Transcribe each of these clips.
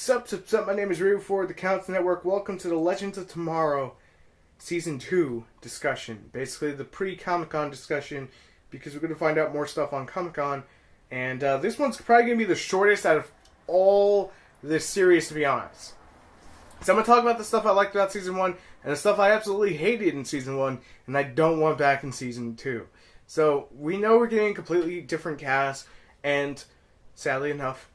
Sup, my name is Ryu for TheCouncilNetwork. Welcome to the Legends of Tomorrow Season 2 discussion. Basically the pre-Comic-Con discussion, because we're going to find out more stuff on Comic-Con. And this one's probably going to be the shortest out of all this series, to be honest. So I'm going to talk about the stuff I liked about Season 1, and the stuff I absolutely hated in Season 1, and I don't want back in Season 2. So we know we're getting a completely different cast, and sadly enough,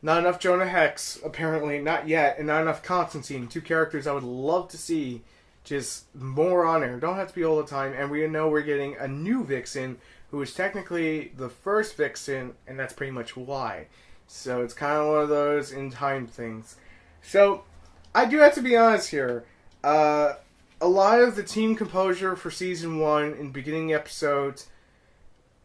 not enough Jonah Hex, apparently, not yet, and not enough Constantine. Two characters I would love to see just more on there. Don't have to be all the time, and we know we're getting a new Vixen, who is technically the first Vixen, and that's pretty much why. So it's kind of one of those in-time things. So, I do have to be honest here. A lot of the team composure for Season 1 in beginning episodes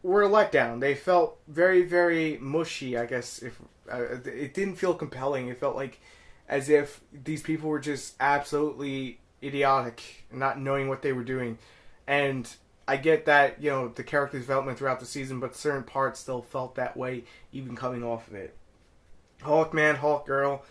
were a letdown. They felt very, very mushy, I guess. If it didn't feel compelling. It felt like as if these people were just absolutely idiotic, not knowing what they were doing. And I get that, you know, the character development throughout the season, but certain parts still felt that way, even coming off of it. Hawkman, Hawkgirl,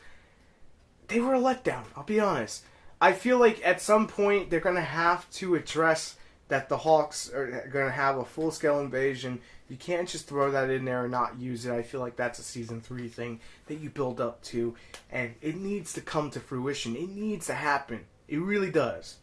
they were a letdown, I'll be honest. I feel like at some point they're going to have to address that the Hawks are going to have a full-scale invasion. You can't just throw that in there and not use it. I feel like that's a Season 3 thing that you build up to, and it needs to come to fruition. It needs to happen. It really does.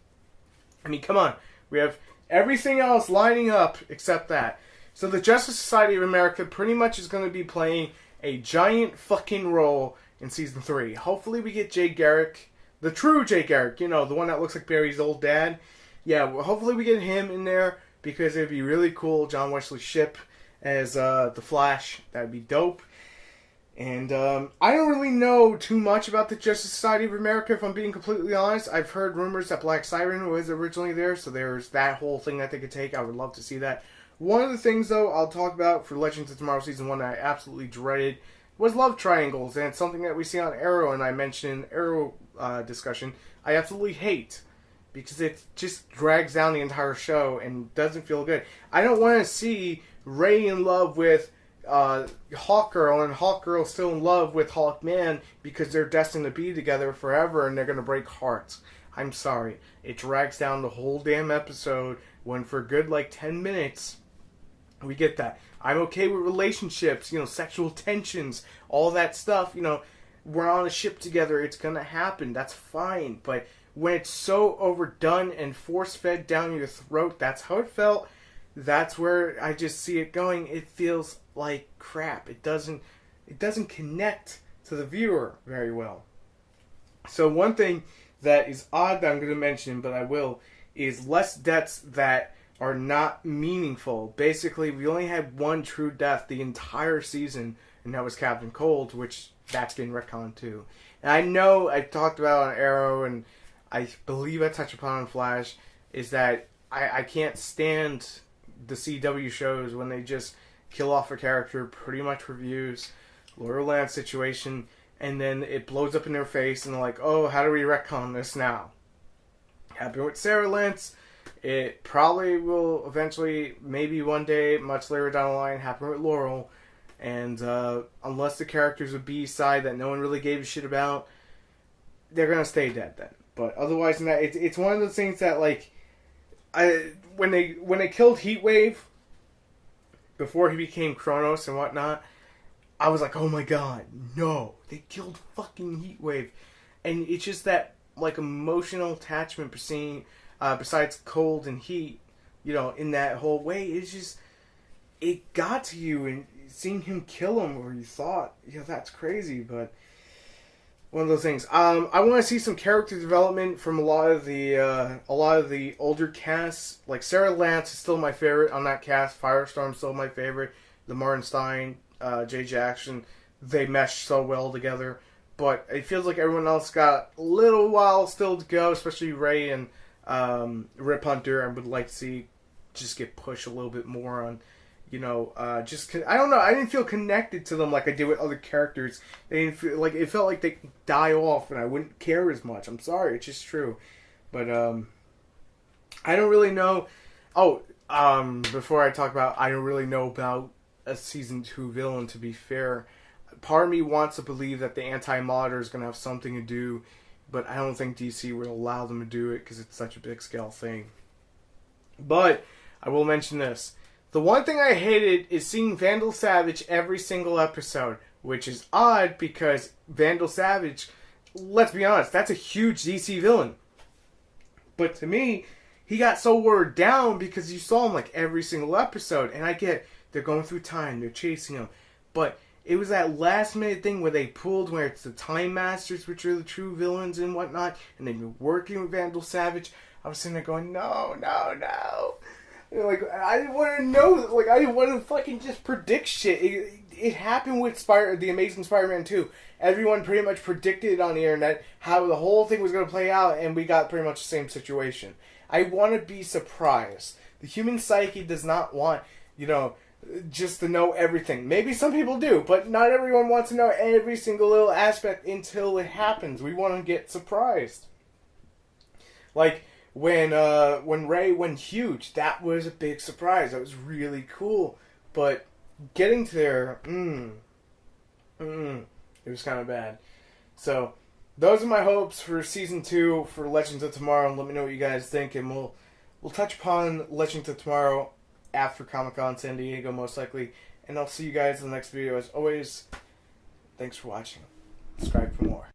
I mean, come on. We have everything else lining up except that. So the Justice Society of America pretty much is going to be playing a giant fucking role in Season 3. Hopefully we get Jay Garrick, the true Jay Garrick, you know, the one that looks like Barry's old dad. Yeah, well, hopefully we get him in there, because it'd be really cool. John Wesley Shipp as the Flash. That'd be dope. And I don't really know too much about the Justice Society of America, if I'm being completely honest. I've heard rumors that Black Siren was originally there, so there's that whole thing that they could take. I would love to see that. One of the things, though, I'll talk about for Legends of Tomorrow Season 1 that I absolutely dreaded was love triangles, and it's something that we see on Arrow, and I mentioned in Arrow discussion, I absolutely hate, because it just drags down the entire show and doesn't feel good. I don't want to see Ray in love with Hawkgirl, and Hawkgirl still in love with Hawkman, because they're destined to be together forever and they're going to break hearts. I'm sorry. It drags down the whole damn episode when for a good 10 minutes we get that. I'm okay with relationships, sexual tensions, all that stuff, we're on a ship together, it's going to happen, that's fine. But when it's so overdone and force-fed down your throat, that's how it felt. That's where I just see it going. It feels like crap. It doesn't connect to the viewer very well. So one thing that is odd that I'm going to mention, but I will, is less deaths that are not meaningful. Basically, we only had one true death the entire season, and that was Captain Cold, which that's getting retconned too. And I know I talked about on Arrow, and I believe I touched upon on Flash, is that I can't stand the CW shows when they just kill off a character, pretty much reviews, Laura Lance situation, and then it blows up in their face, and they're like, oh, how do we retcon this now? Happened with Sarah Lance. It probably will eventually, maybe one day, much later down the line, happen with Laurel. And unless the character's a B-side that no one really gave a shit about, they're going to stay dead then. But otherwise than that, it's one of those things that, when they killed Heatwave, before he became Kronos and whatnot, I was like, oh my god, no, they killed fucking Heatwave. And it's just that, emotional attachment besides cold and heat, in that whole way, it's just, it got to you, and seeing him kill him, or you thought, that's crazy, but one of those things. I want to see some character development from a lot of the older casts. Like Sarah Lance is still my favorite on that cast. Firestorm's still my favorite. The Martin Stein, Jay Jackson, they mesh so well together. But it feels like everyone else got a little while still to go, especially Ray and Rip Hunter. I would like to see just get pushed a little bit more on. I don't know. I didn't feel connected to them like I did with other characters. They didn't feel it felt like they could die off, and I wouldn't care as much. I'm sorry, it's just true. But I don't really know. Oh, before I talk about, I don't really know about a season 2 villain. To be fair, part of me wants to believe that the Anti-Monitor is going to have something to do, but I don't think DC will allow them to do it because it's such a big scale thing. But I will mention this. The one thing I hated is seeing Vandal Savage every single episode, which is odd because Vandal Savage, let's be honest, that's a huge DC villain. But to me, he got so watered down because you saw him like every single episode. And I get, they're going through time, they're chasing him. But it was that last minute thing where they pulled where it's the Time Masters, which are the true villains and whatnot. And they've been working with Vandal Savage. I was sitting there going, no. Like, I didn't want to know, like, I didn't want to fucking just predict shit. It happened with The Amazing Spider-Man 2. Everyone pretty much predicted on the internet how the whole thing was going to play out, and we got pretty much the same situation. I want to be surprised. The human psyche does not want, just to know everything. Maybe some people do, but not everyone wants to know every single little aspect until it happens. We want to get surprised. Like, when Ray went huge, that was a big surprise. That was really cool. But getting to there, it was kind of bad. So, those are my hopes for Season 2 for Legends of Tomorrow. Let me know what you guys think, and we'll touch upon Legends of Tomorrow after Comic-Con San Diego, most likely. And I'll see you guys in the next video. As always, thanks for watching. Subscribe for more.